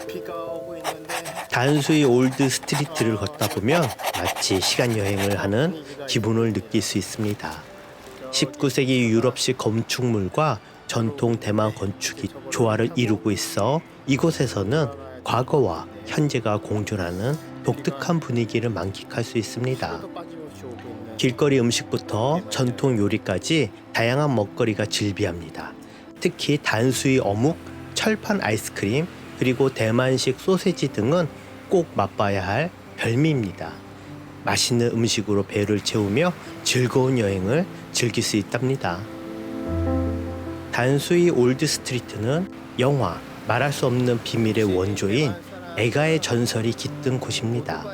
비가 오고 있는데 단수의 올드 스트리트를 걷다 보면 마치 시간 여행을 하는 기분을 느낄 수 있습니다. 19세기 유럽식 건축물과 전통 대만 건축이 조화를 이루고 있어 이곳에서는 과거와 현재가 공존하는 독특한 분위기를 만끽할 수 있습니다. 빠짐없이 오고 있는 길거리 음식부터 전통 요리까지 다양한 먹거리가 즐비합니다. 특히 단수의 어묵, 철판 아이스크림, 그리고 대만식 소세지 등은 꼭 맛봐야 할 별미입니다. 맛있는 음식으로 배를 채우며 즐거운 여행을 즐길 수 있답니다. 단수의 올드 스트리트는 영화 말할 수 없는 비밀의 원조인 애가의 전설이 깃든 곳입니다.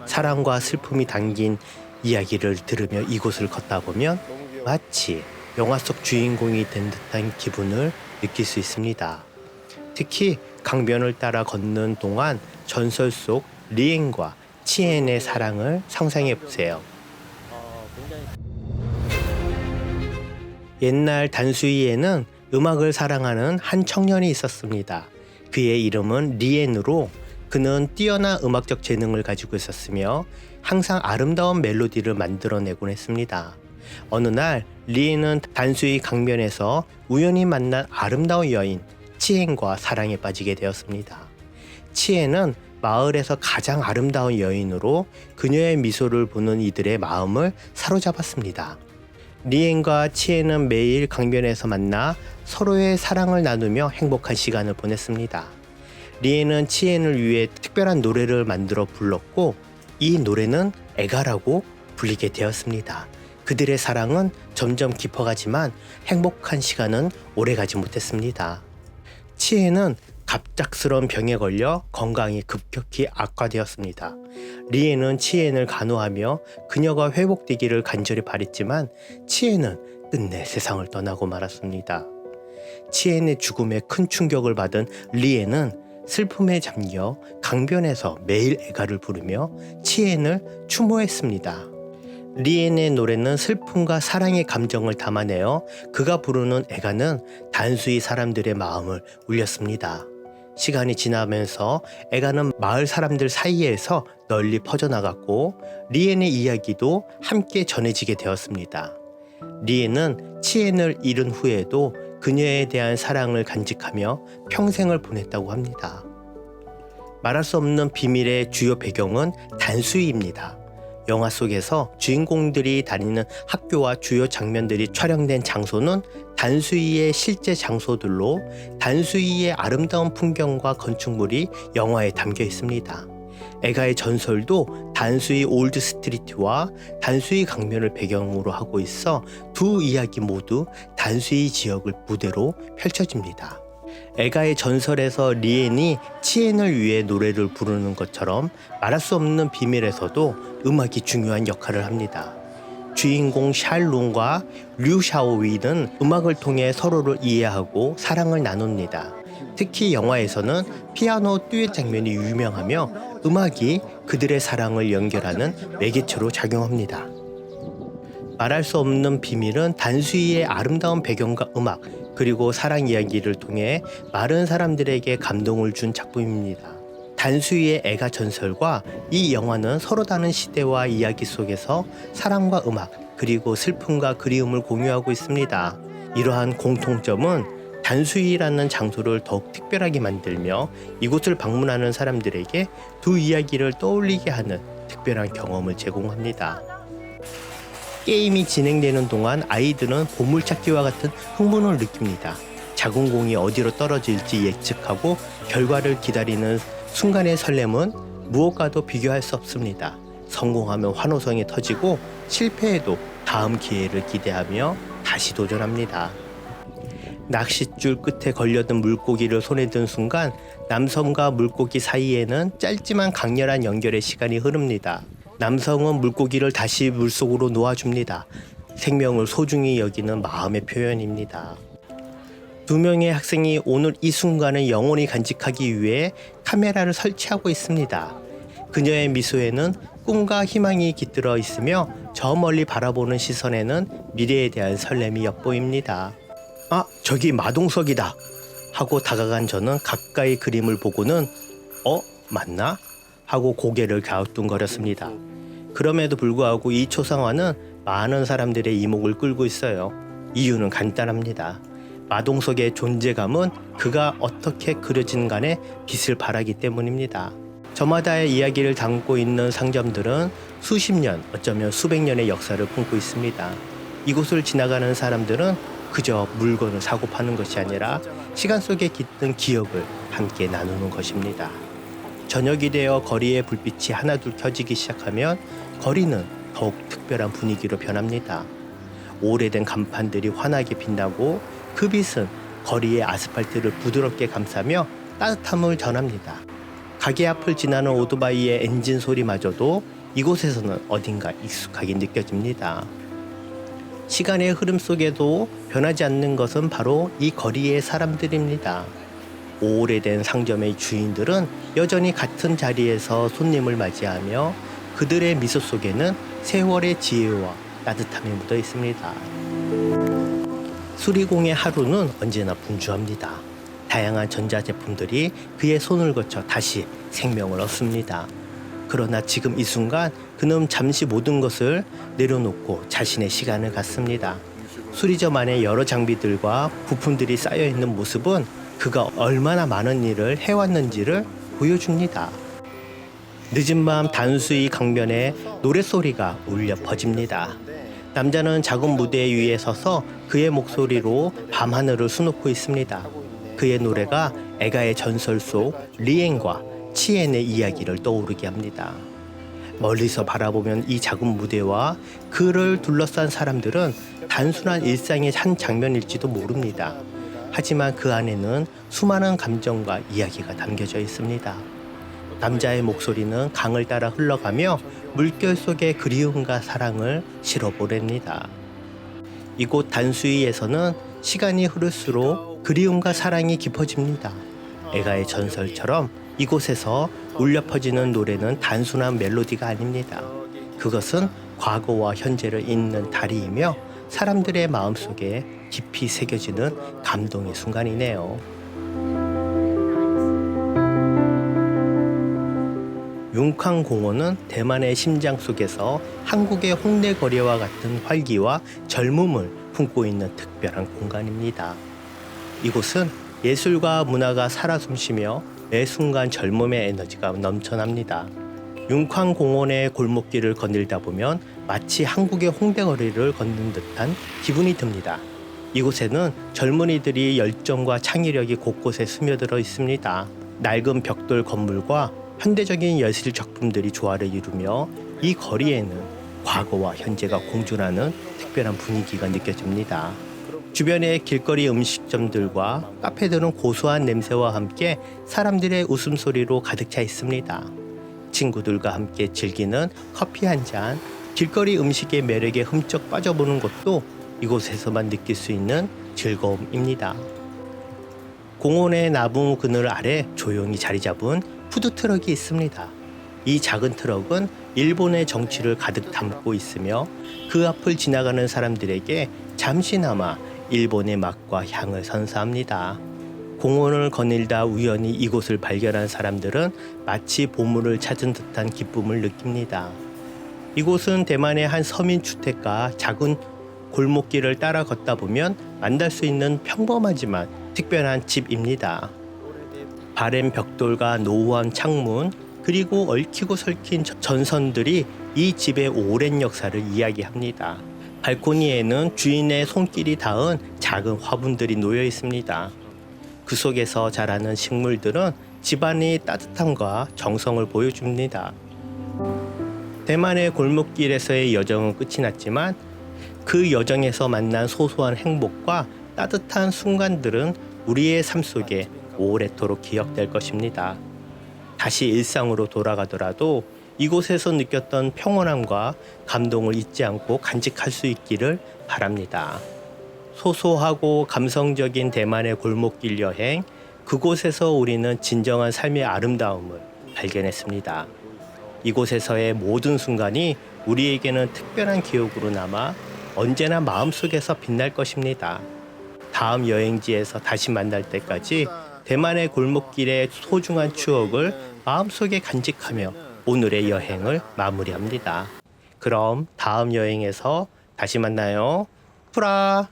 사랑과 슬픔이 담긴 이야기를 들으며 이곳을 걷다 보면 마치 영화 속 주인공이 된 듯한 기분을 느낄 수 있습니다. 특히 강변을 따라 걷는 동안 전설 속 리엔과 치엔의 사랑을 상상해 보세요. 옛날 단수이에는 음악을 사랑하는 한 청년이 있었습니다. 그의 이름은 리엔으로 그는 뛰어난 음악적 재능을 가지고 있었으며 항상 아름다운 멜로디를 만들어내곤 했습니다. 어느 날 리엔은 단수이 강변에서 우연히 만난 아름다운 여인 치엔과 사랑에 빠지게 되었습니다. 치엔은 마을에서 가장 아름다운 여인으로 그녀의 미소를 보는 이들의 마음을 사로잡았습니다. 리엔과 치엔은 매일 강변에서 만나 서로의 사랑을 나누며 행복한 시간을 보냈습니다. 리엔은 치엔을 위해 특별한 노래를 만들어 불렀고 이 노래는 애가라고 불리게 되었습니다. 그들의 사랑은 점점 깊어가지만 행복한 시간은 오래가지 못했습니다. 치엔은 갑작스러운 병에 걸려 건강이 급격히 악화되었습니다. 리엔은 치엔을 간호하며 그녀가 회복되기를 간절히 바랬지만 치엔은 끝내 세상을 떠나고 말았습니다. 치엔의 죽음에 큰 충격을 받은 리엔은 슬픔에 잠겨 강변에서 매일 애가를 부르며 치엔을 추모했습니다. 리엔의 노래는 슬픔과 사랑의 감정을 담아내어 그가 부르는 애가는 단수히 사람들의 마음을 울렸습니다. 시간이 지나면서 애가는 마을 사람들 사이에서 널리 퍼져나갔고 리엔의 이야기도 함께 전해지게 되었습니다. 리엔은 치엔을 잃은 후에도 그녀에 대한 사랑을 간직하며 평생을 보냈다고 합니다. 말할 수 없는 비밀의 주요 배경은 단수이입니다. 영화 속에서 주인공들이 다니는 학교와 주요 장면들이 촬영된 장소는 단수이의 실제 장소들로 단수이의 아름다운 풍경과 건축물이 영화에 담겨 있습니다. 애가의 전설도 단수이 올드 스트리트와 단수이 강변을 배경으로 하고 있어 두 이야기 모두 단수이 지역을 무대로 펼쳐집니다. 애가의 전설에서 리엔이 치엔을 위해 노래를 부르는 것처럼 말할 수 없는 비밀에서도 음악이 중요한 역할을 합니다. 주인공 샬룬과 류샤오위는 음악을 통해 서로를 이해하고 사랑을 나눕니다. 특히 영화에서는 피아노 듀엣 장면이 유명하며 음악이 그들의 사랑을 연결하는 매개체로 작용합니다. 말할 수 없는 비밀은 단수이의 아름다운 배경과 음악 그리고 사랑 이야기를 통해 많은 사람들에게 감동을 준 작품입니다. 단수이의 애가 전설과 이 영화는 서로 다른 시대와 이야기 속에서 사랑과 음악 그리고 슬픔과 그리움을 공유하고 있습니다. 이러한 공통점은 단수이라는 장소를 더욱 특별하게 만들며 이곳을 방문하는 사람들에게 두 이야기를 떠올리게 하는 특별한 경험을 제공합니다. 게임이 진행되는 동안 아이들은 보물찾기와 같은 흥분을 느낍니다. 작은 공이 어디로 떨어질지 예측하고 결과를 기다리는 순간의 설렘은 무엇과도 비교할 수 없습니다. 성공하면 환호성이 터지고 실패해도 다음 기회를 기대하며 다시 도전합니다. 낚싯줄 끝에 걸려든 물고기를 손에 든 순간 남성과 물고기 사이에는 짧지만 강렬한 연결의 시간이 흐릅니다. 남성은 물고기를 다시 물속으로 놓아줍니다. 생명을 소중히 여기는 마음의 표현입니다. 두 명의 학생이 오늘 이 순간을 영원히 간직하기 위해 카메라를 설치하고 있습니다. 그녀의 미소에는 꿈과 희망이 깃들어 있으며 저 멀리 바라보는 시선에는 미래에 대한 설렘이 엿보입니다. 아, 저기 마동석이다. 하고 다가간 저는 가까이 그림을 보고는 맞나? 하고 고개를 갸우뚱거렸습니다. 그럼에도 불구하고 이 초상화는 많은 사람들의 이목을 끌고 있어요. 이유는 간단합니다. 마동석의 존재감은 그가 어떻게 그려진 간에 빛을 발하기 때문입니다. 저마다의 이야기를 담고 있는 상점들은 수십 년, 어쩌면 수백 년의 역사를 품고 있습니다. 이곳을 지나가는 사람들은 그저 물건을 사고 파는 것이 아니라 시간 속에 깃든 기억을 함께 나누는 것입니다. 저녁이 되어 거리에 불빛이 하나둘 켜지기 시작하면 거리는 더욱 특별한 분위기로 변합니다. 오래된 간판들이 환하게 빛나고 그 빛은 거리의 아스팔트를 부드럽게 감싸며 따뜻함을 전합니다. 가게 앞을 지나는 오토바이의 엔진 소리마저도 이곳에서는 어딘가 익숙하게 느껴집니다. 시간의 흐름 속에도 변하지 않는 것은 바로 이 거리의 사람들입니다. 오래된 상점의 주인들은 여전히 같은 자리에서 손님을 맞이하며 그들의 미소 속에는 세월의 지혜와 따뜻함이 묻어 있습니다. 수리공의 하루는 언제나 분주합니다. 다양한 전자제품들이 그의 손을 거쳐 다시 생명을 얻습니다. 그러나 지금 이 순간 그는 잠시 모든 것을 내려놓고 자신의 시간을 갖습니다. 수리점 안에 여러 장비들과 부품들이 쌓여있는 모습은 그가 얼마나 많은 일을 해왔는지를 보여줍니다. 늦은 밤 단수의 강변에 노랫소리가 울려 퍼집니다. 남자는 작은 무대 위에 서서 그의 목소리로 밤하늘을 수놓고 있습니다. 그의 노래가 애가의 전설 속 리엔과 치엔의 이야기를 떠오르게 합니다. 멀리서 바라보면 이 작은 무대와 그를 둘러싼 사람들은 단순한 일상의 한 장면일지도 모릅니다. 하지만 그 안에는 수많은 감정과 이야기가 담겨져 있습니다. 남자의 목소리는 강을 따라 흘러가며 물결 속의 그리움과 사랑을 실어보냅니다. 이곳 단수이에서는 시간이 흐를수록 그리움과 사랑이 깊어집니다. 애가의 전설처럼 이곳에서 울려 퍼지는 노래는 단순한 멜로디가 아닙니다. 그것은 과거와 현재를 잇는 다리이며 사람들의 마음속에 깊이 새겨지는 감동의 순간이네요. 융캉공원은 대만의 심장 속에서 한국의 홍대 거리와 같은 활기와 젊음을 품고 있는 특별한 공간입니다. 이곳은 예술과 문화가 살아 숨쉬며 매 순간 젊음의 에너지가 넘쳐납니다. 융캉공원의 골목길을 거닐다 보면 마치 한국의 홍대 거리를 걷는 듯한 기분이 듭니다. 이곳에는 젊은이들이 열정과 창의력이 곳곳에 스며들어 있습니다. 낡은 벽돌 건물과 현대적인 예술 작품들이 조화를 이루며 이 거리에는 과거와 현재가 공존하는 특별한 분위기가 느껴집니다. 주변의 길거리 음식점들과 카페들은 고소한 냄새와 함께 사람들의 웃음소리로 가득 차 있습니다. 친구들과 함께 즐기는 커피 한 잔, 길거리 음식의 매력에 흠쩍 빠져보는 것도 이곳에서만 느낄 수 있는 즐거움입니다. 공원의 나무 그늘 아래 조용히 자리 잡은 푸드트럭이 있습니다. 이 작은 트럭은 일본의 정취를 가득 담고 있으며 그 앞을 지나가는 사람들에게 잠시나마 일본의 맛과 향을 선사합니다. 공원을 거닐다 우연히 이곳을 발견한 사람들은 마치 보물을 찾은 듯한 기쁨을 느낍니다. 이곳은 대만의 한 서민 주택가 작은 골목길을 따라 걷다 보면 만날 수 있는 평범하지만 특별한 집입니다. 바랜 벽돌과 노후한 창문, 그리고 얽히고 설킨 전선들이 이 집의 오랜 역사를 이야기합니다. 발코니에는 주인의 손길이 닿은 작은 화분들이 놓여 있습니다. 그 속에서 자라는 식물들은 집안의 따뜻함과 정성을 보여줍니다. 대만의 골목길에서의 여정은 끝이 났지만 그 여정에서 만난 소소한 행복과 따뜻한 순간들은 우리의 삶 속에 오래도록 기억될 것입니다. 다시 일상으로 돌아가더라도 이곳에서 느꼈던 평온함과 감동을 잊지 않고 간직할 수 있기를 바랍니다. 소소하고 감성적인 대만의 골목길 여행, 그곳에서 우리는 진정한 삶의 아름다움을 발견했습니다. 이곳에서의 모든 순간이 우리에게는 특별한 기억으로 남아 언제나 마음속에서 빛날 것입니다. 다음 여행지에서 다시 만날 때까지 대만의 골목길의 소중한 추억을 마음속에 간직하며 오늘의 여행을 마무리합니다. 그럼 다음 여행에서 다시 만나요. 프라.